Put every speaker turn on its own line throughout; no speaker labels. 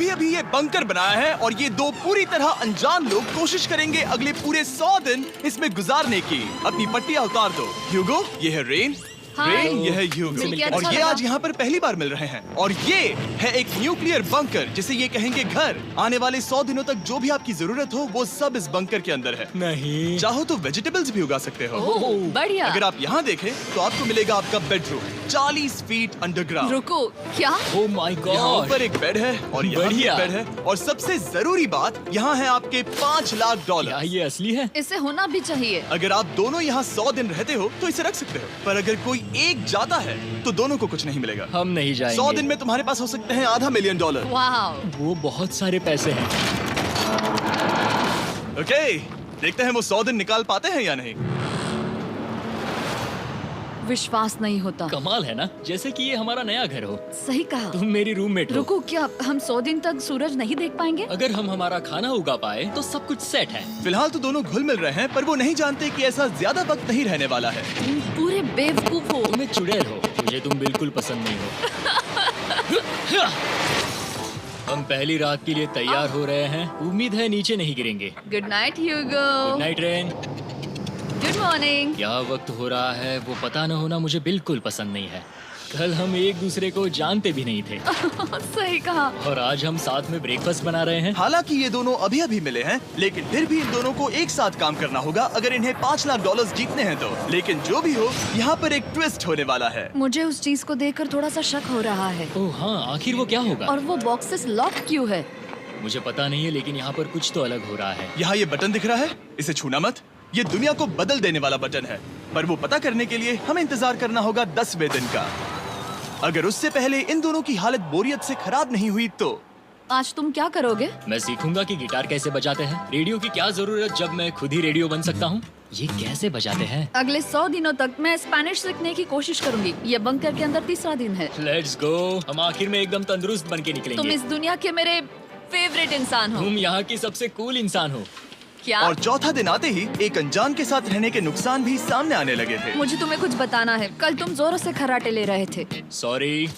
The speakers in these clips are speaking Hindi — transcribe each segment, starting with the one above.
अभी अभी ये बंकर बनाया है और ये दो पूरी तरह अनजान लोग कोशिश करेंगे अगले पूरे 100 दिन इसमें गुजारने की। अपनी पट्टियां उतार दो। ह्यूगो, ये है रेन। रेन, ये है ह्यूगो। और ये आज यहाँ पर पहली बार मिल रहे हैं। और ये है एक न्यूक्लियर बंकर जिसे ये कहेंगे घर। आने वाले 100 दिनों तक जो भी आपकी जरूरत हो वो सब इस बंकर के अंदर है।
नहीं,
चाहो तो वेजिटेबल्स भी उगा सकते हो।
बढ़िया।
अगर आप यहाँ देखें तो आपको मिलेगा आपका बेडरूम 40 फीट अंडरग्राउंड।
रुको, क्या?
ओह माय
यहाँ
गॉड।
ऊपर एक बेड है और यहाँ भी
बढ़िया।
एक बेड है। और सबसे जरूरी बात, यहाँ है आपके $5 लाख।
क्या ये असली है?
इसे होना भी चाहिए।
अगर आप दोनों यहाँ 100 दिन रहते हो तो इसे रख सकते हो, पर अगर कोई एक जाता है तो दोनों को कुछ नहीं मिलेगा।
हम नहीं जाएंगे।
100 दिन में तुम्हारे पास हो सकते हैं $500 मिलियन।
वाह।
वो बहुत सारे पैसे हैं।
ओके, देखते हैं वो 100 दिन निकाल पाते हैं या नहीं।
विश्वास नहीं होता।
कमाल है ना, जैसे कि ये हमारा नया घर हो।
सही कहा।
तुम मेरी रूममेट हो।
रुको, क्या हम 100 दिन तक सूरज नहीं देख पाएंगे?
अगर हम हमारा खाना उगा पाए तो सब कुछ सेट है।
फिलहाल तो दोनों घुल मिल रहे हैं, पर वो नहीं जानते कि ऐसा ज्यादा वक्त नहीं रहने वाला है।
तुम पूरे बेवकूफ हो।
तुम एक चुड़ैल हो, मुझे तुम बिल्कुल पसंद नहीं हो। हम पहली रात के लिए तैयार हो रहे हैं। उम्मीद है नीचे नहीं गिरेंगे।
Good night Hugo.
Good night Rain.
Good morning.
क्या वक्त हो रहा है वो पता न होना मुझे बिल्कुल पसंद नहीं है। कल हम एक दूसरे को जानते भी नहीं थे
सही कहा।
और आज हम साथ में ब्रेकफास्ट बना रहे हैं।
हालांकि ये दोनों अभी अभी मिले हैं, लेकिन फिर भी इन दोनों को एक साथ काम करना होगा अगर इन्हें $5 लाख जीतने हैं तो। लेकिन जो भी हो, यहाँ पर एक ट्विस्ट होने वाला है।
मुझे उस चीज को देखकर थोड़ा सा शक हो रहा है।
ओह हाँ, आखिर वो क्या होगा?
और वो बॉक्सेस लॉक क्यों है?
मुझे पता नहीं है, लेकिन यहाँ पर कुछ तो अलग हो रहा है।
यहाँ ये बटन दिख रहा है, इसे छूना मत। ये दुनिया को बदल देने वाला बटन है, पर वो पता करने के लिए हमें इंतजार करना होगा 10वें दिन का। अगर उससे पहले इन दोनों की हालत बोरियत से खराब नहीं हुई तो।
आज तुम क्या करोगे?
मैं सीखूंगा कि गिटार कैसे बजाते हैं। रेडियो की क्या जरूरत जब मैं खुद ही रेडियो बन सकता हूँ। ये कैसे बजाते हैं?
अगले 100 दिनों तक मैं स्पेनिश सीखने की कोशिश करूंगी। ये बंकर के अंदर 3रा दिन है।
Let's go. हम आखिर में एकदम तंदुरुस्त बन के निकलेंगे।
तुम इस दुनिया के मेरे फेवरेट इंसान हो।
तुम यहाँ की सबसे कूल इंसान हो।
क्या?
और चौथा दिन आते ही एक अनजान के साथ रहने के नुकसान भी सामने आने लगे थे।
मुझे तुम्हें कुछ बताना है। कल तुम जोरों से खर्राटे ले रहे थे।
सॉरी।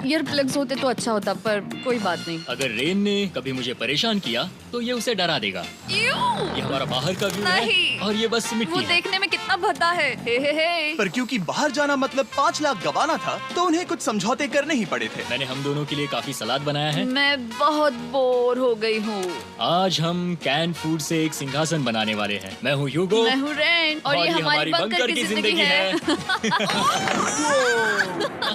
ईयर प्लग्स होते तो अच्छा होता, पर कोई बात नहीं।
अगर रेन ने कभी मुझे परेशान किया तो ये उसे डरा देगा। ये हमारा बाहर का व्यू है
नहीं।
और ये बस मिट्टी
वो
है।
देखने में कितना भद्दा है। हे।
पर क्योंकि बाहर जाना मतलब 5 लाख गवाना था, तो उन्हें कुछ समझौते करने ही पड़े थे।
मैंने हम दोनों के लिए काफी सलाद बनाया है।
मैं बहुत बोर हो गई हूँ।
आज हम कैन फूड से एक सिंहासन बनाने वाले हैं। मैं हूँ ह्यूगो।
मैं हूँ रेन और ये हमारी बंकर की जिंदगी है।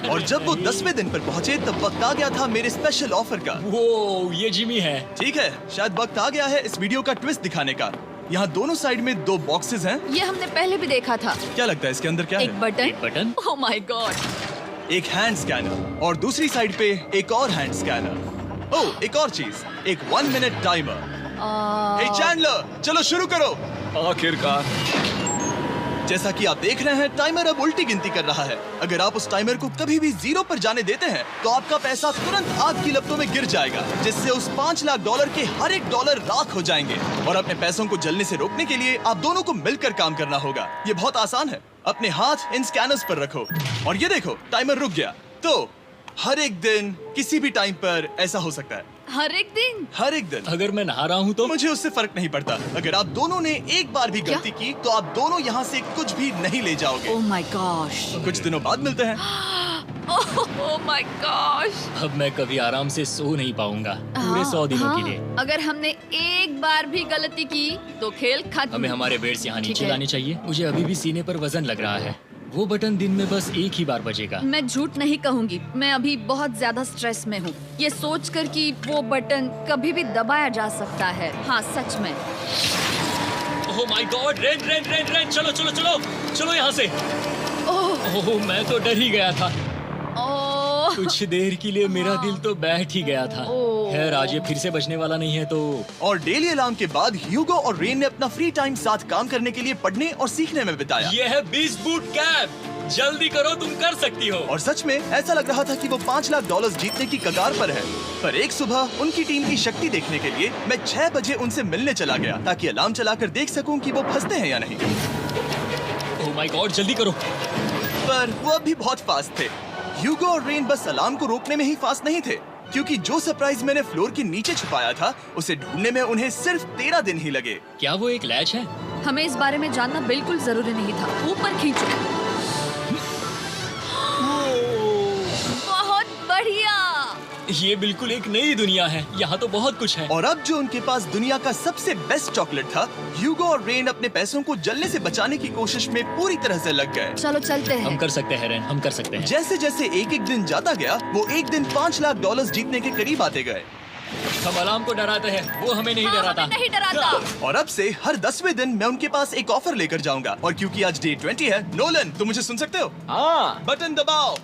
और जब वो 10वें दिन पर पहुँचे तब वक्त आ गया था मेरे स्पेशल ऑफर का।
वो ये जिमी है।
ठीक है, शायद वक्त आ गया है इस वीडियो का ट्विस्ट दिखाने का। यहाँ दोनों साइड में 2 बॉक्सेस हैं।
ये हमने पहले भी देखा था।
क्या लगता है इसके अंदर क्या
एक
है?
Button.
Button.
Oh my God.
एक हैंड स्कैनर और दूसरी साइड पे एक और हैंड स्कैनर। ओह, एक और चीज, एक 1 मिनट टाइमर। हे चैंडलर, चलो शुरू करो।
आखिरकार।
जैसा कि आप देख रहे हैं, टाइमर अब उल्टी गिनती कर रहा है। अगर आप उस टाइमर को कभी भी 0 पर जाने देते हैं तो आपका पैसा तुरंत आग की लपटों में गिर जाएगा, जिससे उस $5 लाख के हर एक डॉलर राख हो जाएंगे। और अपने पैसों को जलने से रोकने के लिए आप दोनों को मिलकर काम करना होगा। ये बहुत आसान है। अपने हाथ इन स्कैनर्स पर रखो और ये देखो, टाइमर रुक गया। तो हर एक दिन किसी भी टाइम पर ऐसा हो सकता है।
हर एक दिन?
हर एक दिन।
अगर मैं नहा रहा हूँ तो
मुझे उससे फर्क नहीं पड़ता। अगर आप दोनों ने एक बार भी गलती की तो आप दोनों यहाँ से कुछ भी नहीं ले जाओगे।
Oh my gosh.
कुछ दिनों बाद मिलते हैं।
Oh my gosh.
अब मैं कभी आराम से सो नहीं पाऊंगा पूरे 100 दिनों के लिए।
अगर हमने एक बार भी गलती की तो खेल खत्म।
हमें हमारे बेड्स यहाँ
ठीक
नीचे
है।
लाने चाहिए। मुझे अभी भी सीने पर वजन लग रहा है। वो बटन दिन में बस एक ही बार बजेगा।
मैं झूठ नहीं कहूंगी, मैं अभी बहुत ज्यादा स्ट्रेस में हूँ, ये सोचकर कि वो बटन कभी भी दबाया जा सकता है। हाँ सच में।
ओह my God, rain rain rain rain, चलो चलो चलो चलो यहाँ से। ओह मैं तो डर ही गया था।
ओह
कुछ देर के लिए मेरा दिल तो बैठ ही गया था।
ओह।
खैर आज ये फिर से बजने वाला नहीं है तो।
और डेली अलार्म के बाद ह्यूगो और रेन ने अपना फ्री टाइम साथ काम करने के लिए पढ़ने और सीखने में बिताया।
ये है 20 बूट कैप। जल्दी करो, तुम कर सकती हो।
और सच में ऐसा लग रहा था कि वो $5 लाख जीतने की कगार पर है। पर एक सुबह उनकी टीम की शक्ति देखने के लिए मैं 6 बजे उनसे मिलने चला गया, ताकि अलार्म चलाकर देख सकूं कि वो फंसते हैं या नहीं।
ओह माय गॉड, जल्दी करो।
पर वो अब भी बहुत फास्ट थे। ह्यूगो और रेन बस अलार्म को रोकने में ही फास्ट नहीं थे, क्योंकि जो सरप्राइज मैंने फ्लोर के नीचे छुपाया था उसे ढूंढने में उन्हें सिर्फ 13 दिन ही लगे।
क्या वो एक लैच है?
हमें इस बारे में जानना बिल्कुल जरूरी नहीं था। ऊपर खींचो। बहुत बढ़िया।
ये बिल्कुल एक नई दुनिया है। यहाँ तो बहुत कुछ है।
और अब जो उनके पास दुनिया का सबसे बेस्ट चॉकलेट था, ह्यूगो और रेन अपने पैसों को जलने से बचाने की कोशिश में पूरी तरह से लग गए।
चलो चलते
हम
हैं।
कर सकते हैं रेन, हम कर सकते हैं।
जैसे जैसे एक एक दिन जाता गया, वो एक दिन $5 लाख जीतने के करीब आते गए।
हम अलार्म को डराते हैं, वो हमें नहीं
हाँ,
डराता।
हमें नहीं डराता।
और अब से हर 10वें दिन मैं उनके पास एक ऑफर लेकर जाऊंगा। और क्योंकि आज डे 20 है, नोलन तुम मुझे सुन सकते हो?
हाँ।
बटन दबाओ।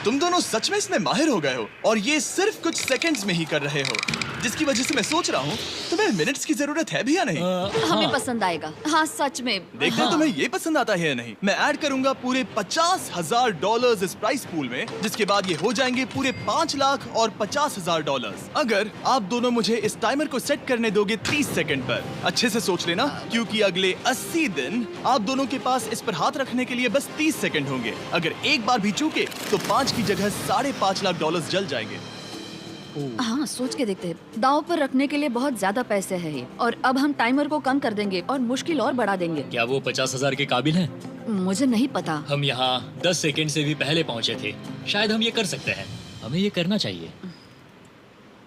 तुम दोनों सच में इसमें माहिर हो गए हो और ये सिर्फ कुछ सेकंड्स में ही कर रहे हो, जिसकी वजह से मैं सोच रहा हूँ तुम्हें मिनट्स की जरूरत है भी या नहीं।
हमें पसंद आएगा। हाँ सच में।
देखते हैं तुम्हें ये पसंद आता है या नहीं। मैं ऐड करूंगा पूरे $50,000 इस प्राइस पूल में, जिसके बाद ये हो जाएंगे पूरे $5 लाख और $50,000 अगर आप दोनों मुझे इस टाइमर को सेट करने दोगे 30 सेकंड पर। अच्छे से सोच लेना, क्योंकि अगले 80 दिन आप दोनों के पास इस पर हाथ रखने के लिए बस 30 सेकंड होंगे। अगर एक बार भी चूके तो 5 की जगह $5.5 लाख जल जाएंगे।
हाँ सोच के देखते हैं। दांव पर रखने के लिए बहुत ज्यादा पैसे हैं ये। और अब हम टाइमर को कम कर देंगे और मुश्किल और बढ़ा देंगे।
क्या वो 50,000 के काबिल हैं?
मुझे नहीं पता।
हम यहाँ 10 सेकंड से भी पहले पहुँचे थे। शायद हम ये कर सकते हैं। हमें ये करना चाहिए।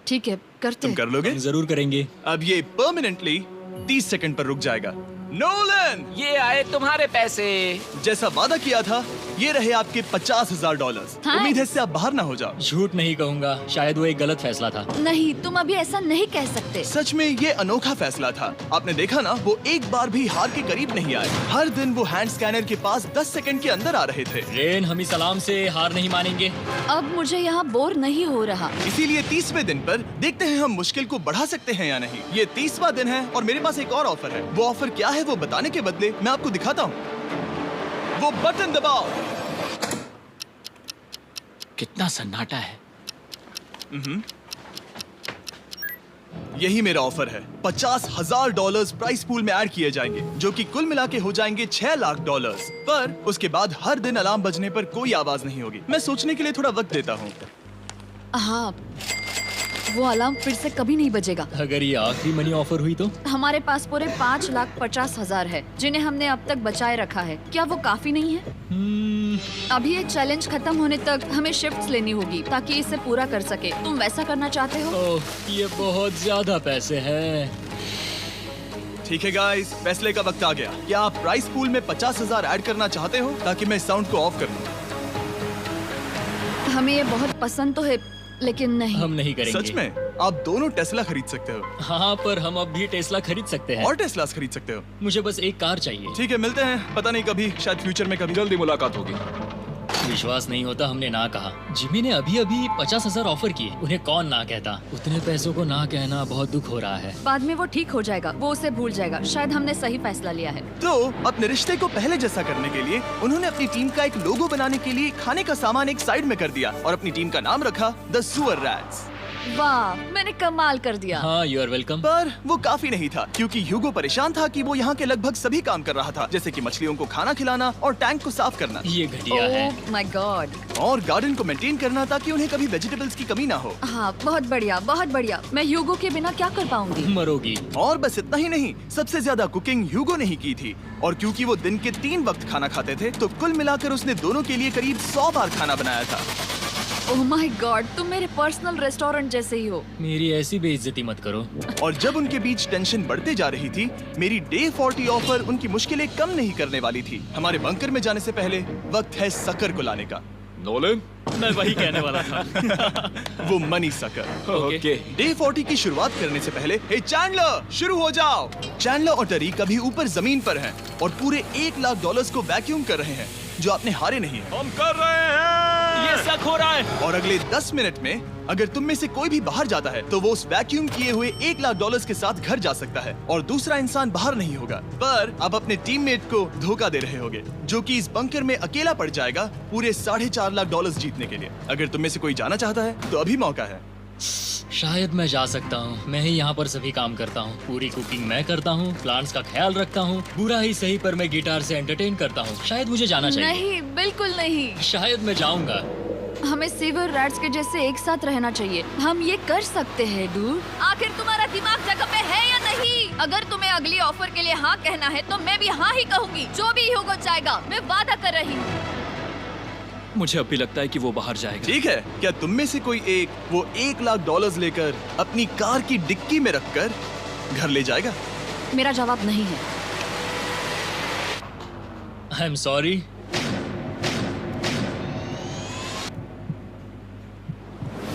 ठीक है करते
तुम
हैं।
कर लोगे?
हम जरूर करेंगे।
अब ये परमानेंटली 30 सेकंड पर रुक जाएगा। नोलन,
ये आए तुम्हारे पैसे।
जैसा वादा किया था, ये रहे आपके $50,000।
हाँ।
उम्मीद है इससे आप बाहर ना हो जाओ।
झूठ नहीं कहूँगा, शायद वो एक गलत फैसला था।
नहीं तुम अभी ऐसा नहीं कह सकते।
सच में ये अनोखा फैसला था। आपने देखा ना, वो एक बार भी हार के करीब नहीं आए। हर दिन वो हैंड स्कैनर के पास 10 सेकंड के अंदर आ रहे थे।
रेन, हम इस अलार्म से हार नहीं मानेंगे।
अब मुझे यहाँ बोर नहीं हो रहा।
इसीलिए 30वें दिन पर देखते हैं हम मुश्किल को बढ़ा सकते हैं या नहीं। ये 30वां दिन है और मेरे पास एक और ऑफर है। वो ऑफर क्या है वो बताने के बदले मैं आपको दिखाता हूँ। वो बटन दबाओ।
कितना सन्नाटा है।
यही मेरा ऑफर है। $50,000 प्राइस पूल में ऐड किए जाएंगे, जो कि कुल मिला के हो जाएंगे $6 लाख। पर उसके बाद हर दिन अलार्म बजने पर कोई आवाज नहीं होगी। मैं सोचने के लिए थोड़ा वक्त देता हूँ।
हाँ वो अलार्म फिर से कभी नहीं बजेगा।
अगर ये आखिरी मनी ऑफर हुई तो?
हमारे पास पूरे $5,50,000 है, जिन्हें हमने अब तक बचाए रखा है। क्या वो काफी नहीं है? अभी ये चैलेंज खत्म होने तक हमें शिफ्ट्स लेनी होगी ताकि इसे पूरा कर सके। तुम वैसा करना चाहते हो?
ओह, ये बहुत ज्यादा पैसे हैं।
ठीक है गाइस, फैसले का वक्त आ गया। क्या आप प्राइस पूल में 50,000 ऐड करना चाहते हो ताकि मैं साउंड को ऑफ कर दूं?
हमें ये बहुत पसंद तो है, लेकिन नहीं।
हम नहीं करेंगे।
सच में? आप दोनों टेस्ला खरीद सकते हो
हाँ, पर हम अब भी टेस्ला खरीद सकते हैं।
और टेस्लास खरीद सकते हो।
मुझे बस एक कार चाहिए।
ठीक है, मिलते हैं। पता नहीं कभी, शायद फ्यूचर में कभी।
जल्दी मुलाकात होगी।
विश्वास नहीं होता हमने ना कहा। जिमी ने अभी अभी 50,000 ऑफर किए। उन्हें कौन ना कहता। उतने पैसों को ना कहना बहुत दुख हो रहा है।
बाद में वो ठीक हो जाएगा, वो उसे भूल जाएगा। शायद हमने सही फैसला लिया है।
तो अपने रिश्ते को पहले जैसा करने के लिए उन्होंने अपनी टीम का एक लोगो बनाने के लिए खाने का सामान एक साइड में कर दिया और अपनी टीम का नाम रखा द सुअर रैट्स।
वाह, मैंने कमाल कर दिया।
हाँ, यू आर वेलकम।
पर वो काफी नहीं था, क्योंकि ह्यूगो परेशान था कि वो यहाँ के लगभग सभी काम कर रहा था, जैसे कि मछलियों को खाना खिलाना और टैंक को साफ करना
ये घटिया है।
ओह माय गॉड।
और गार्डन को मेंटेन करना ताकि उन्हें कभी वेजिटेबल्स की कमी ना हो।
हाँ बहुत बढ़िया, बहुत बढ़िया। मैं ह्यूगो के बिना क्या कर पाऊंगी?
मरोगी।
और बस इतना ही नहीं, सबसे ज्यादा कुकिंग ह्यूगो ने ही की थी। और क्योंकि वो दिन के 3 वक्त खाना खाते थे, तो कुल मिलाकर उसने दोनों के लिए करीब 100 बार खाना बनाया था।
ओह माय गॉड, तुम मेरे पर्सनल रेस्टोरेंट जैसे ही हो।
मेरी ऐसी बेइज्जती मत करो।
और जब उनके बीच टेंशन बढ़ते जा रही थी, मेरी डे 40 ऑफर उनकी मुश्किलें कम नहीं करने वाली थी। हमारे बंकर में जाने से पहले वक्त है सकर को लाने का।
नोलन,
मैं वही कहने वाला था।
वो मनी सकर।
ओके।
डे 40 की शुरुआत करने से पहले, हे चैंडलर, शुरू हो जाओ। चैंडलर और टरी कभी ऊपर जमीन पर हैं और पूरे $1 लाख को वैक्यूम कर रहे हैं, जो आपने हारे नहीं है।
हम कर रहे हैं। ये शक हो रहा है।
और अगले 10 मिनट में अगर तुम में से कोई भी बाहर जाता है, तो वो उस वैक्यूम किए हुए $1 लाख के साथ घर जा सकता है और दूसरा इंसान बाहर नहीं होगा। पर आप अपने टीममेट को धोखा दे रहे होगे, जो कि इस बंकर में अकेला पड़ जाएगा पूरे $4.5 लाख जीतने के लिए। अगर तुम में से कोई जाना चाहता है, तो अभी मौका है।
शायद मैं जा सकता हूँ। मैं ही यहाँ पर सभी काम करता हूँ। पूरी कुकिंग मैं करता हूँ, प्लांट्स का ख्याल रखता हूँ। बुरा ही सही, पर मैं गिटार से एंटरटेन करता हूँ। शायद मुझे जाना चाहिए।
नहीं, बिल्कुल नहीं।
शायद मैं जाऊंगा।
हमें सीवर रैट्स के जैसे एक साथ रहना चाहिए। हम ये कर सकते हैं डूड। आखिर तुम्हारा दिमाग जगह पे है या नहीं? अगर तुम्हें अगली ऑफर के लिए हाँ कहना है तो मैं भी हाँ ही कहूँगी। जो भी होगा जाएगा, मैं वादा कर रही हूँ।
मुझे अब भी लगता है कि वो बाहर जाएगा।
ठीक है, क्या तुम में से कोई एक वो $1,00,000 लेकर अपनी कार की डिक्की में रखकर घर ले जाएगा?
मेरा जवाब नहीं है।
I am sorry.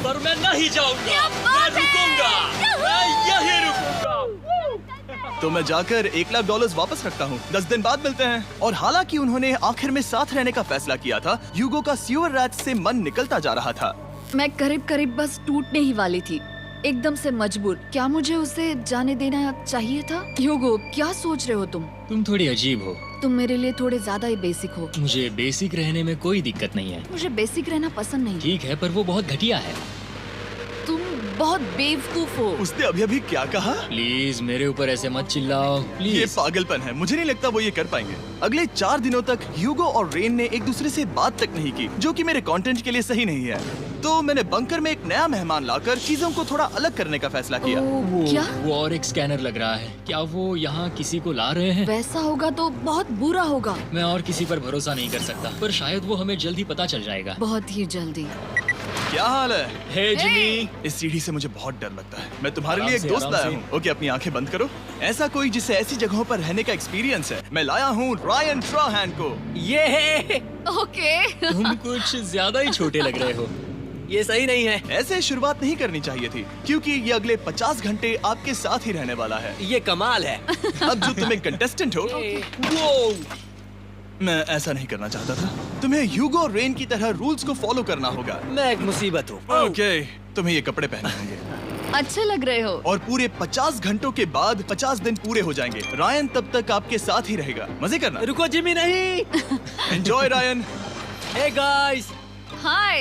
पर मैं नहीं जाऊंगा।
क्या बात
मैं रुकूंगा।
है?
मैं यहीं रुकूंगा।
तो मैं जाकर $1,00,000 वापस रखता हूँ। 10 दिन बाद मिलते हैं। और हालांकि उन्होंने आखिर में साथ रहने का फैसला किया था, ह्यूगो का सीवर रैट्स से मन निकलता जा रहा था।
मैं करीब करीब बस टूटने ही वाली थी, एकदम से मजबूर। क्या मुझे उसे जाने देना चाहिए था? ह्यूगो, क्या सोच रहे हो तुम?
तुम थोड़ी अजीब हो।
तुम मेरे लिए थोड़े ज्यादा ही बेसिक हो।
मुझे बेसिक रहने में कोई दिक्कत नहीं है।
मुझे बेसिक रहना पसंद नहीं।
ठीक है, पर वो बहुत घटिया है।
तुम बहुत बेवकूफ हो।
उसने अभी अभी क्या कहा?
प्लीज मेरे ऊपर ऐसे मत चिल्लाओ,
ये
प्लीज।
पागलपन है। मुझे नहीं लगता वो ये कर पाएंगे। अगले 4 दिनों तक ह्यूगो और रेन ने एक दूसरे से बात तक नहीं की, जो कि मेरे कंटेंट के लिए सही नहीं है। तो मैंने बंकर में एक नया मेहमान लाकर चीजों को थोड़ा अलग करने का फैसला किया।
क्या?
वो और एक स्कैनर लग रहा है। क्या वो यहाँ किसी को ला रहे हैं?
वैसा होगा तो बहुत बुरा होगा।
मैं और किसी पर भरोसा नहीं कर सकता, पर शायद वो हमें जल्द ही पता चल जाएगा।
बहुत ही जल्दी।
क्या हाल है?
हे जिमी।
इस सीढ़ी से मुझे बहुत डर लगता है। मैं तुम्हारे
आराम
लिए एक
से,
दोस्त
आराम
लाया
से।
हूँ। ओके, अपनी आंखें बंद करो। ऐसा कोई जिसे ऐसी जगहों पर रहने का एक्सपीरियंस है। मैं लाया हूँ रायन ट्राहैन को।
ओके।
तुम कुछ ज्यादा ही छोटे लग रहे हो।
ये सही नहीं है।
ऐसे शुरुआत नहीं करनी चाहिए थी, क्योंकि ये अगले 50 घंटे आपके साथ ही रहने वाला है।
ये कमाल है।
अब जो तुम एक कंटेस्टेंट हो, मैं ऐसा नहीं करना चाहता था। तुम्हें ह्यूगो और रेन की तरह रूल्स को फॉलो करना होगा।
मैं एक मुसीबत हूँ।
ओके, तुम्हें ये कपड़े पहनने होंगे।
अच्छे लग रहे हो।
और पूरे 50 घंटों के बाद 50 दिन पूरे हो जाएंगे। रायन तब तक आपके साथ ही रहेगा। मजे करना।
रुको जिमी, नहीं।
Enjoy Ryan.
हे गाइस,
हाय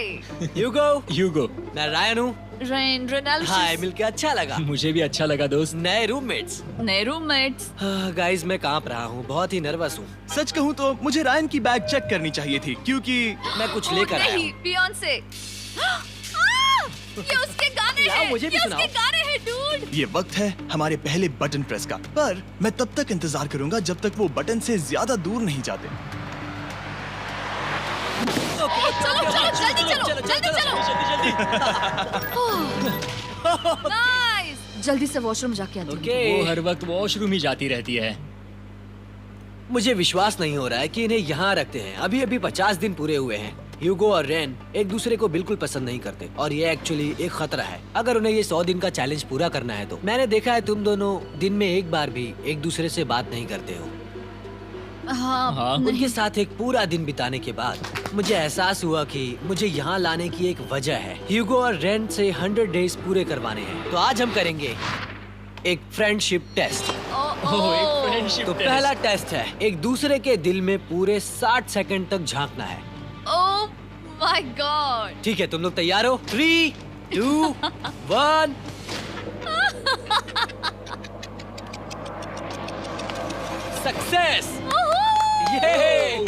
ह्यूगो, मैं रायन हूँ।
Rain Reynold.
हाय, मिलके अच्छा लगा।
मुझे भी अच्छा लगा दोस्त।
नए रूममेट्स।
नए रूममेट्स।
गाइस, मैं कांप रहा हूँ, बहुत ही नर्वस हूँ।
सच कहूँ तो मुझे रायन की बैग चेक करनी चाहिए थी, क्योंकि
मैं कुछ लेकर आया
नहीं,
हूँ।
बियॉन्से। ये उसके गाने
लाओ,
हैं।
मुझे भी
ये
सुनाओ।
उसके गाने हैं डूड।
ये वक्त है हमारे पहले बटन प्रेस का। पर मैं तब तक इंतजार करूंगा जब तक वो बटन से ज्यादा दूर नहीं जाते।
चलो जल्दी चलो। नाइस। जल्दी से वॉशरूम जाके आती हूँ।
ओके।
वो हर वक्त वॉशरूम ही जाती रहती है।
मुझे विश्वास नहीं हो रहा है कि इन्हें यहाँ रखते हैं। अभी अभी 50 दिन पूरे हुए हैं। ह्यूगो और रेन एक दूसरे को बिल्कुल पसंद नहीं करते और ये एक्चुअली एक खतरा है। अगर उन्हें ये 100 दिन का चैलेंज पूरा करना है तो। मैंने देखा है तुम दोनों दिन में एक बार भी एक दूसरे से बात नहीं करते हो।
हाँ,
उनके साथ एक पूरा दिन बिताने के बाद मुझे एहसास हुआ कि मुझे यहाँ लाने की एक वजह है। ह्यूगो और रेन से 100 डेज पूरे करवाने हैं। तो आज हम करेंगे एक फ्रेंडशिप टेस्ट।
ओह, एक फ्रेंडशिप
तो
टेस्ट।
पहला टेस्ट है, एक दूसरे के दिल में पूरे 60 सेकंड तक झांकना है।
ओह माय गॉड।
ठीक है, तुम लोग तैयार हो? 3, 2, 1। सक्सेस।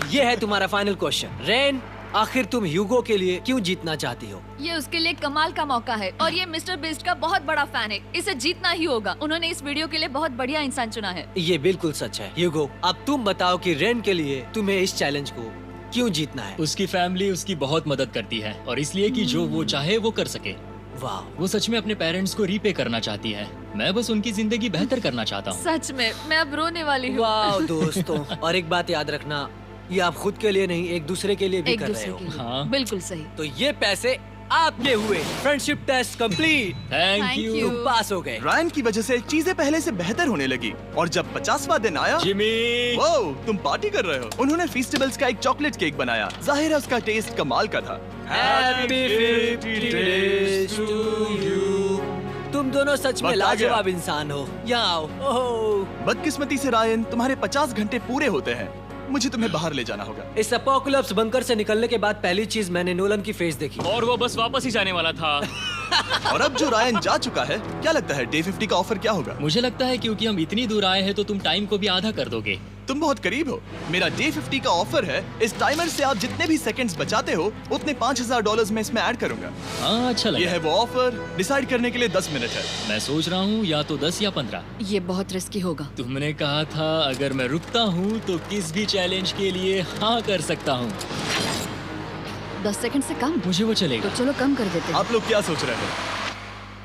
ये है तुम्हारा फाइनल क्वेश्चन। रेन, आखिर तुम ह्यूगो के लिए क्यों जीतना चाहती हो?
ये उसके लिए कमाल का मौका है और ये मिस्टर बीस्ट का बहुत बड़ा फैन है। इसे जीतना ही होगा। उन्होंने इस वीडियो के लिए बहुत बढ़िया इंसान चुना है।
ये बिल्कुल सच है। ह्यूगो, अब तुम बताओ कि रेन के लिए तुम्हें इस चैलेंज को क्यों जीतना है?
उसकी फैमिली उसकी बहुत मदद करती है और इसलिए कि जो वो चाहे वो कर सके।
वाह,
वो सच में अपने पेरेंट्स को रीपे करना चाहती है। मैं बस उनकी जिंदगी बेहतर करना चाहता हूँ।
सच में मैं अब रोने वाली हूँ।
वाह दोस्तों। और एक बात याद रखना, ये आप खुद के लिए नहीं, एक दूसरे के लिए भी
एक
कर रहे
दूसरे
हो।
के लिए।
हाँ।
बिल्कुल सही।
तो ये पैसे आपके हुए। Friendship test complete.
Thank
Thank
you
you।
तुम पास हो गए।
रायन की वजह से चीजें पहले से बेहतर होने लगी। और जब 50वां दिन आया,
जिमी।
वो तुम पार्टी कर रहे हो। उन्होंने फेस्टिवल्स का एक चॉकलेट केक बनाया। जाहिर है उसका टेस्ट कमाल का था।
Happy 50 days to you। तुम दोनों सच में
वक्त आ गया।
लाजवाब इंसान हो। यहाँ आओ। ओह,
बदकिस्मती से रायन, तुम्हारे 50 घंटे पूरे होते हैं। मुझे तुम्हें बाहर ले जाना होगा।
इस अपोकलिप्स बंकर से निकलने के बाद पहली चीज मैंने नोलन की फेस देखी।
और वो बस वापस ही जाने वाला था।
और अब जो रायन जा चुका है, क्या लगता है डे 50 का ऑफर क्या होगा?
मुझे लगता है क्योंकि हम इतनी दूर आए हैं तो तुम टाइम को भी आधा कर दोगे।
तुम बहुत करीब हो। मेरा डे 50 का ऑफर है। इस टाइमर से आप जितने भी सेकंड्स बचाते हो उतने $5000 में इसमें ऐड करूंगा।
हाँ, अच्छा
ये
लगा।
है वो ऑफर। डिसाइड करने के लिए 10 मिनट है।
मैं सोच रहा हूँ या तो 10 या 15।
ये बहुत रिस्की होगा।
तुमने कहा था अगर मैं रुकता हूँ तो किस भी चैलेंज के लिए हाँ कर सकता हूँ।
10 सेकंड से कम?
मुझे वो चलेगा।
तो चलो कम कर देते हैं।
आप लोग क्या सोच रहे हो?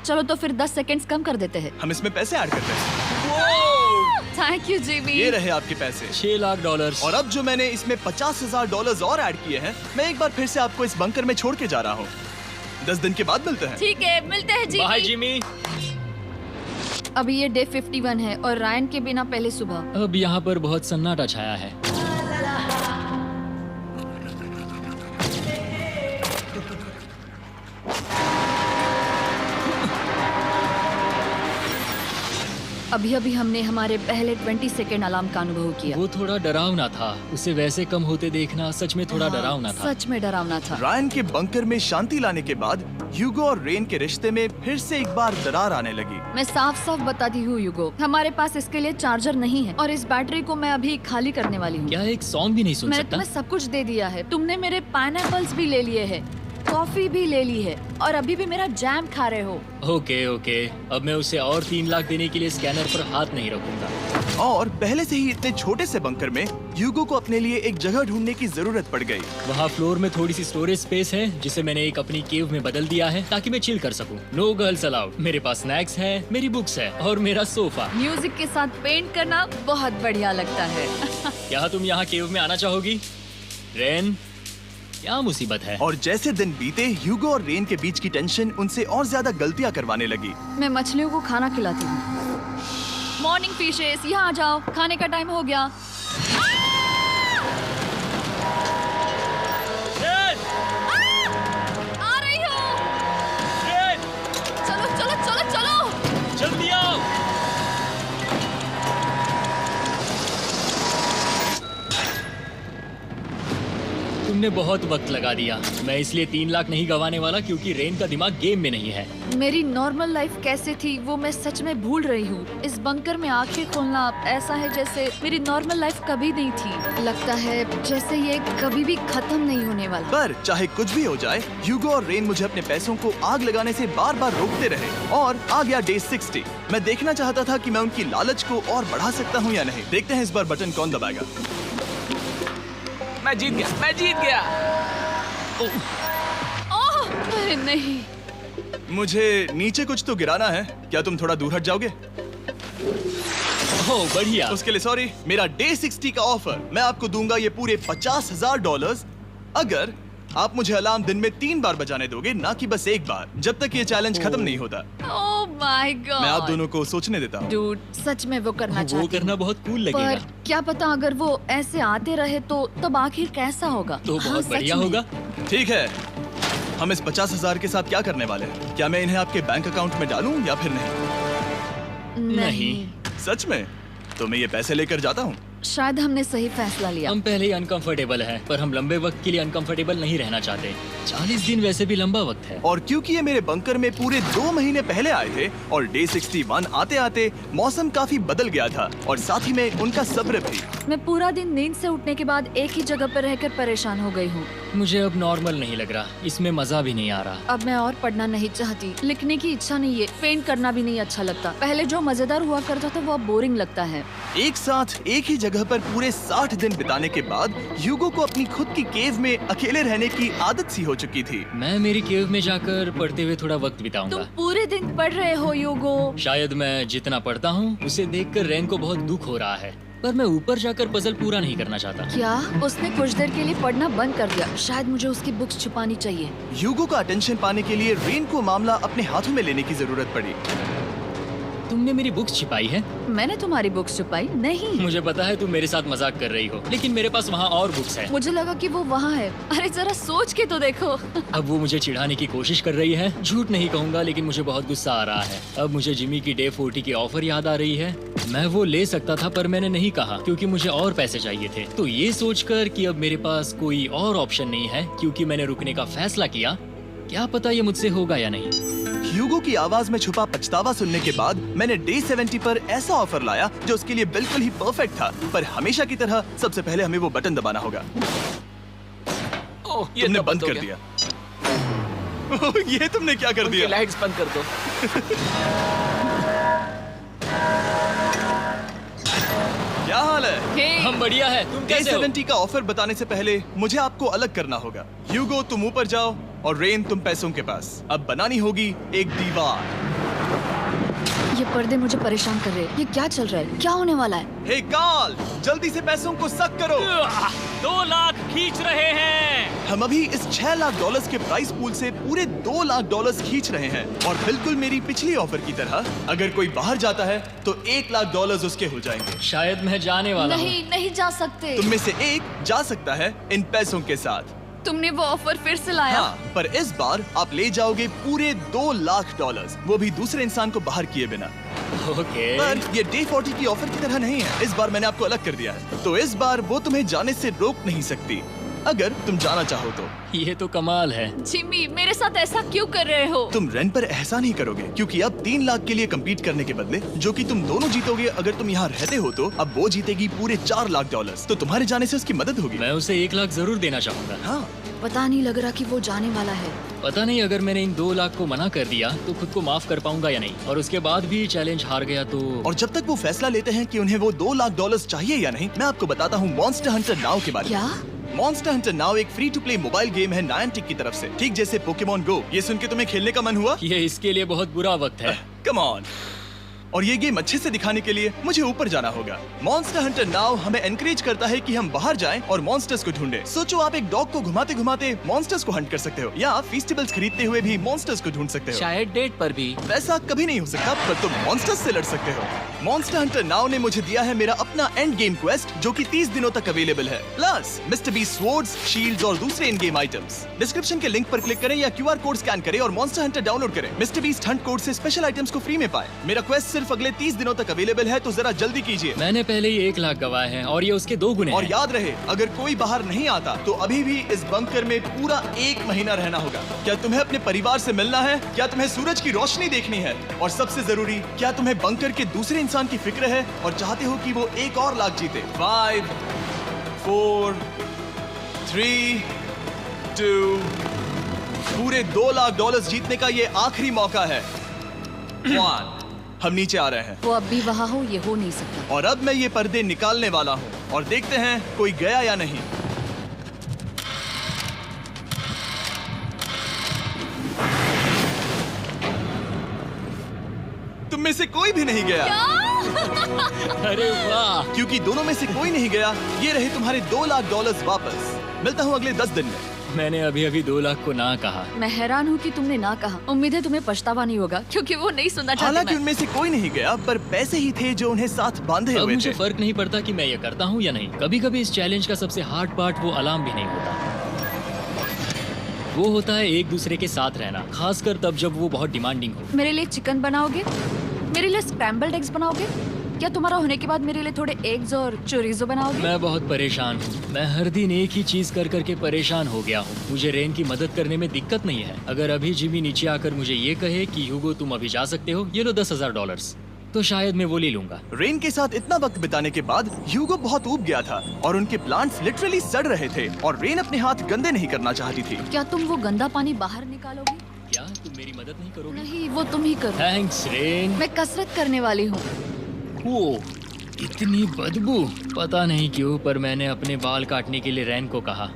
चलो तो फिर 10 सेकंड्स कम कर देते हैं।
हम इसमें पैसे ऐड करते हैं।
Thank you Jimmy.
ये रहे आपके पैसे।
$6 लाख।
और अब जो मैंने इसमें $50,000 और ऐड किए हैं, मैं एक बार फिर से आपको इस बंकर में छोड़ के जा रहा हूँ। 10 दिन के बाद मिलते हैं।
ठीक है, मिलते हैं
बाय
जिमी।
जिमी।
अभी ये डे 51 है और रायन के बिना पहले सुबह।
अब यहाँ पर बहुत सन्नाटा छाया है।
अभी अभी हमने हमारे पहले 20 सेकेंड अलार्म का अनुभव किया।
वो थोड़ा डरावना था। उसे वैसे कम होते देखना सच में थोड़ा डरावना था।
सच में डरावना था।
रायन के बंकर में शांति लाने के बाद ह्यूगो और रेन के रिश्ते में फिर से एक बार दरार आने लगी।
मैं साफ साफ बताती हूँ यूगो, हमारे पास इसके लिए चार्जर नहीं है और इस बैटरी को मैं अभी खाली करने वाली हूँ।
क्या एक सॉन्ग भी नहीं सुन
मैंने
सकता?
तुम्हें सब कुछ दे दिया है। तुमने मेरे पाइनएप्पल्स भी ले लिए हैं, कॉफी भी ले ली है और अभी भी मेरा जैम खा रहे हो।
ओके ओके, अब मैं उसे और 3 लाख देने के लिए स्कैनर पर हाथ नहीं रखूंगा।
और पहले से ही इतने छोटे से बंकर में ह्यूगो को अपने लिए एक जगह ढूंढने की जरूरत पड़ गई।
वहाँ फ्लोर में थोड़ी सी स्टोरेज स्पेस है जिसे मैंने एक अपनी केव में बदल दिया है ताकि मैं चिल कर सकूं। No girls allowed. मेरे पास स्नैक्स है, मेरी बुक्स है और मेरा सोफा।
म्यूजिक के साथ पेंट करना बहुत बढ़िया लगता है।
क्या तुम यहाँ केव में आना चाहोगी? रेन, क्या मुसीबत है?
और जैसे दिन बीते, ह्यूगो और रेन के बीच की टेंशन उनसे और ज्यादा गलतियां करवाने लगी।
मैं मछलियों को खाना खिलाती हूँ। मॉर्निंग फिशेस, यहाँ आ जाओ, खाने का टाइम हो गया।
रेन!
आ रही हूँ।
रेन!
चलो चलो चलो चलो।
जल्दी आओ। तुमने बहुत वक्त लगा दिया। मैं इसलिए 3 लाख नहीं गंवाने वाला क्योंकि रेन का दिमाग गेम में नहीं है।
मेरी नॉर्मल लाइफ कैसे थी वो मैं सच में भूल रही हूँ। इस बंकर में आंखें खोलना ऐसा है जैसे मेरी नॉर्मल लाइफ कभी नहीं थी। लगता है जैसे ये कभी भी खत्म नहीं होने वाला।
पर चाहे कुछ भी हो जाए, ह्यूगो और रेन मुझे अपने पैसों को आग लगाने से बार बार रोकते रहे। और आ गया डे 60। मैं देखना चाहता था कि मैं उनकी लालच को और बढ़ा सकता हूँ या नहीं। देखते हैं इस बार बटन कौन दबाएगा।
मैं जीत गया, मैं जीत गया।
ओह अरे नहीं।
मुझे नीचे कुछ तो गिराना है। क्या तुम थोड़ा दूर हट जाओगे?
ओह बढ़िया।
उसके लिए सॉरी। मेरा डे 60 का ऑफर, मैं आपको दूंगा ये पूरे $50,000 अगर आप मुझे अलार्म दिन में 3 बार बजाने दोगे, ना कि बस एक बार, जब तक ये चैलेंज खत्म नहीं होता।
ओह माय गॉड।
मैं आप दोनों को सोचने देता हूँ।
डूड, सच में वो करना
वो
चाहती
करना
हूँ।
बहुत कूल लगेगा।
पर क्या पता अगर वो ऐसे आते रहे तो तब आखिर कैसा होगा?
तो
हाँ,
बहुत
सच
बढ़िया
में।
होगा।
ठीक है, हम इस 50,000 के साथ क्या करने वाले हैं? क्या मैं इन्हें आपके बैंक अकाउंट में डालूं या फिर नहीं?
नहीं।
सच में? तो मैं ये पैसे लेकर जाता हूँ।
शायद हमने सही फैसला लिया।
हम पहले ही अनकंफर्टेबल हैं, पर हम लंबे वक्त के लिए अनकंफर्टेबल नहीं रहना चाहते। 40 दिन वैसे भी लंबा वक्त है।
और क्योंकि ये मेरे बंकर में पूरे 2 महीने पहले आए थे और डे 61 आते आते मौसम काफी बदल गया था और साथ ही में उनका सब्र भी।
मैं पूरा दिन नींद से उठने के बाद एक ही जगह पर रहकर परेशान हो गई हूँ।
मुझे अब नॉर्मल नहीं लग रहा, इसमें मजा भी नहीं आ रहा।
अब मैं और पढ़ना नहीं चाहती, लिखने की इच्छा नहीं है, पेंट करना भी नहीं अच्छा लगता। पहले जो मजेदार हुआ करता था वो अब बोरिंग लगता है।
एक साथ एक ही जगह पर पूरे 60 दिन बिताने के बाद ह्यूगो को अपनी खुद की केव में अकेले रहने की आदत सी हो चुकी थी।
मैं मेरी केव में जाकर पढ़ते हुए थोड़ा वक्त
तुम
बिताऊंगा।
पूरे दिन पढ़ रहे हो यूगो।
शायद मैं जितना पढ़ता हूँ उसे देखकर रेन को बहुत दुख हो रहा है, पर मैं ऊपर जाकर पजल पूरा नहीं करना चाहता।
क्या उसने कुछ देर के लिए पढ़ना बंद कर दिया? शायद मुझे उसकी बुक्स छुपानी चाहिए।
ह्यूगो का अटेंशन पाने के लिए रेन को मामला अपने हाथों में लेने की जरूरत पड़ी।
तुमने मेरी बुक्स छिपाई है?
मैंने तुम्हारी बुक्स छुपाई नहीं।
मुझे पता है तुम मेरे साथ मजाक कर रही हो, लेकिन मेरे पास वहाँ और बुक्स हैं।
मुझे लगा कि वो वहाँ है। अरे जरा सोच के तो देखो।
अब वो मुझे चिढ़ाने की कोशिश कर रही है। झूठ नहीं कहूंगा, लेकिन मुझे बहुत गुस्सा आ रहा है। अब मुझे जिमी की डे 40 की ऑफर याद आ रही है। मैं वो ले सकता था पर मैंने नहीं कहा क्योंकि मुझे और पैसे चाहिए थे। तो ये सोचकर कि अब मेरे पास कोई और ऑप्शन नहीं है क्योंकि मैंने रुकने का फैसला किया, क्या पता ये मुझसे होगा या नहीं।
ह्यूगो की आवाज में छुपा पछतावा सुनने के बाद मैंने डे 70 पर ऐसा ऑफर लाया जो उसके लिए बिल्कुल ही परफेक्ट था। पर हमेशा की तरह सबसे पहले हमें वो बटन दबाना होगा।
ओह, ये
तुमने
तो
बंद
हो
कर
गया।
दिया। ये तुमने क्या कर
उनकी
दिया?
लाइट्स बंद कर दो।
क्या हाल है?
हे,
हम बढ़िया है, तुम
डे
कैसे हो?
70 का ऑफर बताने से पहले मुझे आपको अलग करना होगा। ह्यूगो तुम ऊपर जाओ और रेन तुम पैसों के पास। अब बनानी होगी एक दीवार।
ये पर्दे मुझे परेशान कर रहे हैं। ये क्या चल रहा है? क्या होने वाला है?
हे कार्ल, जल्दी से पैसों को सक करो।
2 लाख खींच रहे हैं।
हम अभी इस $6 लाख के प्राइस पूल से पूरे $2 लाख खींच रहे हैं और बिल्कुल मेरी पिछली ऑफर की तरह अगर कोई बाहर जाता है तो $1 लाख उसके हो जाएंगे।
शायद मैं जाने वाला हूँ।
नहीं, नहीं जा सकते।
तुम में से एक जा सकता है इन पैसों के साथ।
तुमने वो ऑफर फिर से लाया?
हाँ, पर इस बार आप ले जाओगे पूरे $2 लाख, वो भी दूसरे इंसान को बाहर किए बिना।
ओके।
पर ये डे 40 की ऑफर की तरह नहीं है। इस बार मैंने आपको अलग कर दिया है, तो इस बार वो तुम्हें जाने से रोक नहीं सकती अगर तुम जाना चाहो तो।
ये तो कमाल है।
जिमी, मेरे साथ ऐसा क्यों कर रहे हो?
तुम रेन पर एहसान नहीं करोगे क्योंकि अब 3 लाख के लिए कम्पीट करने के बदले जो कि तुम दोनों जीतोगे अगर तुम यहाँ रहते हो तो अब वो जीतेगी पूरे $4 लाख। तो तुम्हारे जाने से उसकी मदद होगी।
मैं उसे 1 लाख जरूर देना चाहूंगा।
हाँ,
पता नहीं लग रहा कि वो जाने वाला है।
पता नहीं अगर मैंने इन 2 लाख को मना कर दिया तो खुद को माफ कर पाऊंगा या नहीं, और उसके बाद भी चैलेंज हार गया तो।
और जब तक वो फैसला लेते हैं कि उन्हें वो $2 लाख चाहिए या नहीं, मैं आपको बताता हूँ मॉन्स्टर हंटर नाउ के बारे में।
क्या?
मॉन्स्टर हंटर नाउ एक free to play mobile game है नायंटिक की तरफ से, ठीक जैसे पोकेमॉन गो। ये सुन के तुम्हें खेलने का मन हुआ?
ये इसके लिए बहुत बुरा वक्त है।
Come on. और ये गेम अच्छे से दिखाने के लिए मुझे ऊपर जाना होगा। मॉन्स्टर हंटर नाउ हमें एनकरेज करता है कि हम बाहर जाएं और मॉन्स्टर्स को ढूंढें। सोचो आप एक डॉग को घुमाते घुमाते मॉन्स्टर्स को हंट कर सकते हो या फेस्टिवल्स खरीदते हुए भी मॉन्स्टर्स को ढूंढ सकते हो।
शायद डेट पर भी।
वैसा कभी नहीं हो सकता, पर तुम मॉन्स्टर्स से लड़ सकते हो। मॉन्स्टर हंटर नाउ ने मुझे दिया है मेरा अपना एंड गेम क्वेस्ट जो कि 30 दिनों तक अवेलेबल है, plus mister beast swords, shields और दूसरे इन गेम आइटम्स। डिस्क्रिप्शन के लिंक पर क्लिक करें या QR कोड स्कैन करें और मॉन्स्टर हंटर डाउनलोड करें। मिस्टर बीस्ट हंट कोड से स्पेशल आइटम्स को फ्री में पाएं। मेरा क्वेस्ट सिर्फ अगले 30 दिनों तक अवेलेबल है, तो जरा जल्दी कीजिए।
मैंने पहले ही 1 लाख गवाए हैं और ये उसके 2 गुने
और
हैं।
याद रहे, अगर कोई बाहर नहीं आता तो अभी भी इस बंकर में पूरा 1 महीना रहना होगा। क्या तुम्हें अपने परिवार से मिलना है? क्या तुम्हें सूरज की रोशनी देखनी है? और सबसे जरूरी, क्या तुम्हें बंकर के दूसरे इंसान की फिक्र है और चाहते हो कि वो $1 और लाख जीते? 5, 4, 3, 2, पूरे $2 लाख जीतने का ये आखिरी मौका है। 1, हम नीचे आ रहे हैं
वो अब भी वहाँ हो, ये हो नहीं सकता।
और अब मैं ये पर्दे निकालने वाला हूँ और देखते हैं कोई गया या नहीं। तुम में से कोई भी नहीं गया।
अरे वाह।
क्योंकि दोनों में से कोई नहीं गया, ये रहे तुम्हारे $2 लाख वापस। मिलता हूँ अगले 10 दिन में।
मैंने अभी 2 लाख को ना कहा।
मैं हैरान हूँ कि तुमने ना कहा। उम्मीद है तुम्हें पछतावा नहीं होगा क्योंकि वो नहीं सुनना चाहती।
हालांकि
मैं।
उनमें से कोई नहीं गया, पर पैसे ही थे जो उन्हें साथ बांधे
अब
हुए
मुझे
थे।
फर्क नहीं पड़ता कि मैं ये करता हूँ या नहीं। कभी कभी इस चैलेंज का सबसे हार्ड पार्ट वो अलार्म भी नहीं होता, वो होता है एक दूसरे के साथ रहना, खासकर तब जब वो बहुत डिमांडिंग हो।
मेरे लिए चिकन बनाओगे? मेरे लिए स्क्रैम्बल्ड एग्स बनाओगे? क्या तुम्हारा होने के बाद मेरे लिए थोड़े एग्स और चोरिजो बनाओगे?
मैं बहुत परेशान हूँ। मैं हर दिन एक ही चीज कर करके परेशान हो गया हूँ। मुझे रेन की मदद करने में दिक्कत नहीं है। अगर अभी जिमी नीचे आकर मुझे ये कहे कि ह्यूगो तुम अभी जा सकते हो, ये लो $10,000, तो शायद मैं वो ले लूंगा।
रेन के साथ इतना वक्त बिताने के बाद ह्यूगो बहुत ऊब गया था और उनके प्लांट्स लिटरली सड़ रहे थे और रेन अपने हाथ गंदे नहीं करना चाहती थी।
क्या तुम वो गंदा पानी बाहर निकालोगे?
क्या तुम मेरी मदद नहीं करोगे?
नहीं, वो तुम ही करो।
Thanks rain.
मैं कसरत करने वाली हूँ।
वो इतनी बदबू। पता नहीं क्यों, पर मैंने अपने बाल काटने के लिए रेन को कहा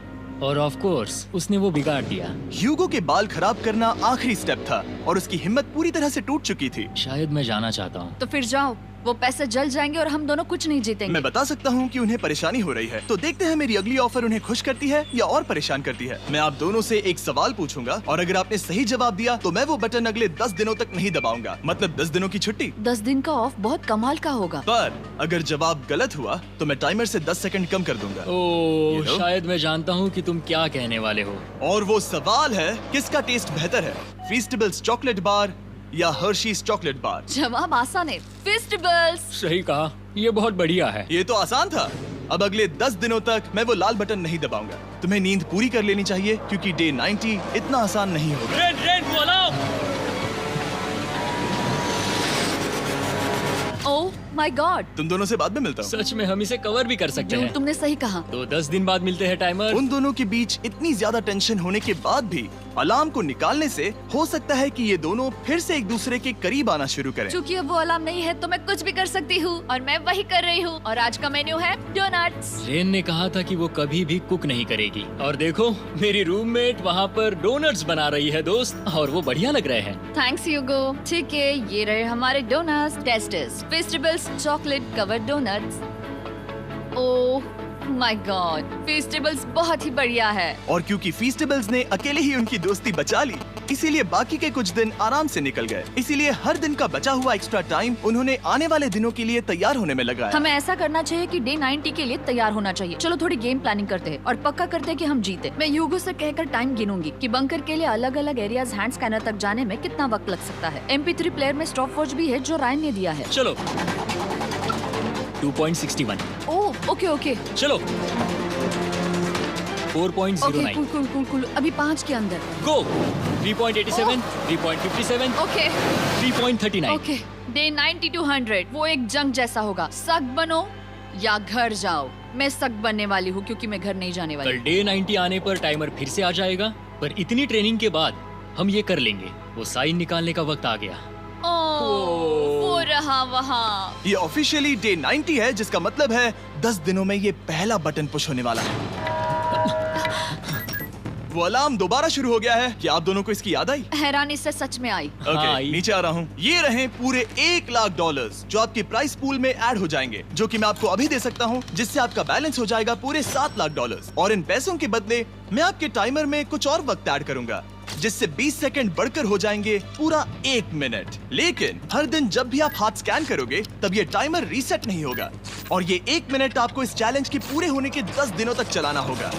और ऑफ कोर्स उसने वो बिगाड़ दिया।
ह्यूगो के बाल खराब करना आखिरी स्टेप था और उसकी हिम्मत पूरी तरह से टूट चुकी थी।
शायद मैं जाना चाहता हूँ।
तो फिर जाओ, वो पैसे जल जाएंगे और हम दोनों कुछ नहीं जीतेंगे।
मैं बता सकता हूँ कि उन्हें परेशानी हो रही है, तो देखते हैं मेरी अगली ऑफर उन्हें खुश करती है या और परेशान करती है। मैं आप दोनों से एक सवाल पूछूंगा और अगर आपने सही जवाब दिया तो मैं वो बटन अगले 10 दिनों तक नहीं दबाऊंगा, मतलब 10 दिनों की छुट्टी।
10 दिन का ऑफ बहुत कमाल का होगा।
पर अगर जवाब गलत हुआ तो मैं टाइमर से 10 सेकंड कम कर दूंगा।
ओह,
You know?
शायद मैं जानता हूँ कि तुम क्या कहने वाले हो।
और वो सवाल है, किसका टेस्ट बेहतर है, फेस्टिवल्स चॉकलेट बार या हर्शीज चॉकलेट बार?
जवाब आसान है, फेस्टिवल्स।
सही कहा, ये बहुत बढ़िया है।
ये तो आसान था। अब अगले 10 दिनों तक मैं वो लाल बटन नहीं दबाऊंगा। तुम्हें नींद पूरी कर लेनी चाहिए क्योंकि डे 90 इतना आसान नहीं होगा।
रेन, रेन को अलार्म।
माय गॉड,
तुम दोनों से बाद में मिलता हूँ।
सच में हम इसे कवर भी कर सकते हैं।
तुमने सही कहा।
तो 10 दिन बाद मिलते हैं टाइमर।
उन दोनों के बीच इतनी ज्यादा टेंशन होने के बाद भी अलार्म को निकालने से हो सकता है कि ये दोनों फिर से एक दूसरे के करीब आना शुरू करें।
क्योंकि अब वो अलार्म नहीं है तो मैं कुछ भी कर सकती हूँ और मैं वही कर रही हूँ। और आज का मेन्यू है डोनट्स।
रेन ने कहा था कि वो कभी भी कुक नहीं करेगी और देखो मेरी रूममेट वहाँ पर डोनट्स बना रही है दोस्त, और वो बढ़िया लग रहे हैं।
Thanks Hugo. ठीक है, ये रहे हमारे donuts. Tasters festivals chocolate covered donuts. Oh my God, festivals बहुत ही बढ़िया है।
और क्योंकि फीस्टेबल्स ने अकेले ही उनकी दोस्ती बचा ली, इसीलिए बाकी के कुछ दिन आराम से निकल गए। इसीलिए हर दिन का बचा हुआ एक्स्ट्रा टाइम उन्होंने आने वाले दिनों के लिए तैयार होने में लगाया।
हमें ऐसा करना चाहिए कि डे 90 के लिए तैयार होना चाहिए। चलो थोड़ी गेम प्लानिंग करते हैं और पक्का करते हैं कि हम जीते। मैं ह्यूगो से कहकर टाइम गिनूंगी कि बंकर के लिए अलग अलग एरियाज हैंड स्कैनर तक जाने में कितना वक्त लग सकता है। MP3 प्लेयर में स्टॉप वॉच भी है जो रायन ने दिया है।
चलो 2.61।
ओह ओके ओके
चलो 4.09।
Okay cool cool cool cool. अभी 5 के अंदर।
गो 3.87, 3.57,
ओके
3.39।
ओके। डे 90 to 100 वो एक जंग जैसा होगा। सख्त बनो या घर जाओ। मैं सख्त बनने वाली हूँ क्योंकि मैं घर नहीं जाने वाली।
कल डे 90 आने पर टाइमर फिर से आ जाएगा, पर इतनी ट्रेनिंग के बाद हम ये कर लेंगे। वो साइन निकालने का वक्त आ गया।
वो रहा वहाँ।
ये ऑफिशियली डे 90 है, जिसका मतलब है 10 दिनों में ये पहला बटन पुश होने वाला है। वो अलार्म दोबारा शुरू हो गया है। क्या आप दोनों को इसकी याद आई?
हैरानी से सच में आई।
ओके,
आई।
नीचे आ रहा हूँ। ये रहे पूरे $1,00,000 जो आपके प्राइस पूल में ऐड हो जाएंगे, जो कि मैं आपको अभी दे सकता हूँ, जिससे आपका बैलेंस हो जाएगा पूरे $7,00,000। और इन पैसों के बदले मैं आपके टाइमर में कुछ और वक्त ऐड करूंगा, जिससे 20 सेकंड बढ़कर हो जाएंगे पूरा 1 मिनट। लेकिन हर दिन जब भी आप हाथ स्कैन करोगे तब ये टाइमर रीसेट नहीं होगा, और ये 1 मिनट आपको इस चैलेंज के पूरे होने के 10 दिनों तक चलाना होगा।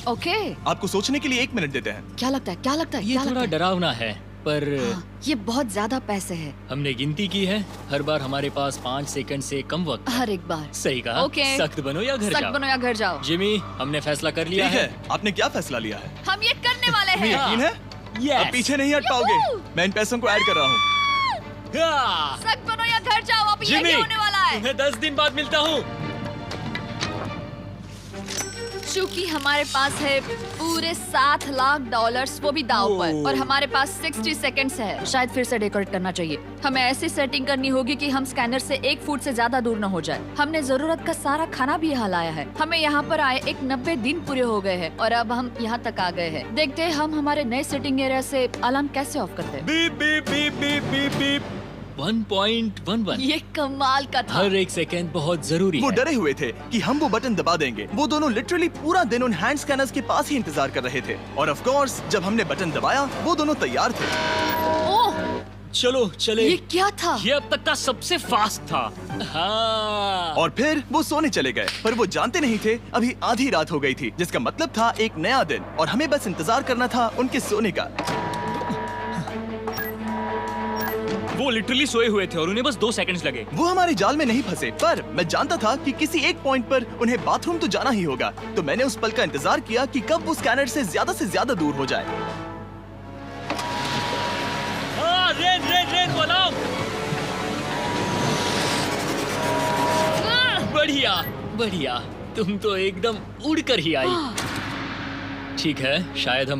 ओके।
आपको सोचने के लिए 1 मिनट देते हैं।
क्या लगता है, क्या लगता है,
ये
क्या
थोड़ा
लगता है?
डरावना है, पर
हाँ, ये बहुत ज्यादा पैसे हैं।
हमने गिनती की है, हर बार हमारे पास 5 सेकंड से कम वक्त है।
हर एक बार।
सही कहा।
ओके।
सख्त बनो या घर
सख्त
जाओ।
बनो या घर जाओ।
जिमी, हमने फैसला कर लिया
ठीक
है।
है, आपने क्या फैसला लिया है?
हम ये करने वाले
तुम्हें
हैं।
यकीन है?
Yes.
अब पीछे नहीं हट पाओगे। मैं इन पैसों को ऐड कर रहा हूँ।
हाँ।
सख्त बनो या घर जाओ। अब ये
जिमी,
होने वाला है।
तुम्हें 10 दिन बाद मिलता हूँ।
चूंकि हमारे पास है पूरे $7,00,000 वो भी दाव पर, और हमारे पास 60 सेकंड्स है। शायद फिर से डेकोरेट करना चाहिए। हमें ऐसी सेटिंग करनी होगी कि हम स्कैनर से 1 फुट से ज्यादा दूर न हो जाए। हमने जरूरत का सारा खाना भी यहाँ लाया है। हमें यहाँ पर आए 90 दिन पूरे हो गए हैं और अब हम यहाँ तक आ गए हैं। देखते हैं हम हमारे नए सेटिंग एरिया से अलार्म कैसे ऑफ करते हैं।
Beep beep beep beep beep beep. 1.11।
ये कमाल का था।
हर एक सेकंड बहुत जरूरी
वो
है।
डरे हुए थे कि हम वो बटन दबा देंगे। वो दोनों लिटरली पूरा दिन उन हैंड स्कैनर्स के पास ही इंतजार कर रहे थे, और ऑफ कोर्स जब हमने बटन दबाया वो दोनों तैयार थे।
ओह,
चलो चले।
ये क्या था?
ये अब तक का सबसे फास्ट था। हाँ।
और फिर वो सोने चले गए, पर वो जानते नहीं थे अभी आधी रात हो गई थी, जिसका मतलब था एक नया दिन, और हमें बस इंतजार करना था उनके सोने का।
वो लिटरली सोए हुए थे और उन्हें बस 2 सेकंड्स लगे।
वो हमारे जाल में नहीं फंसे, पर मैं जानता था कि किसी एक पॉइंट पर उन्हें बाथरूम तो जाना ही होगा, तो मैंने उस पल का इंतजार किया कि कब वो स्कैनर से ज्यादा दूर हो जाए।
हाँ, रेन रेन रेन बोलो। बढ़िया बढ़िया, तुम तो एकदम उड़कर ही आई। ठीक है, शायद हम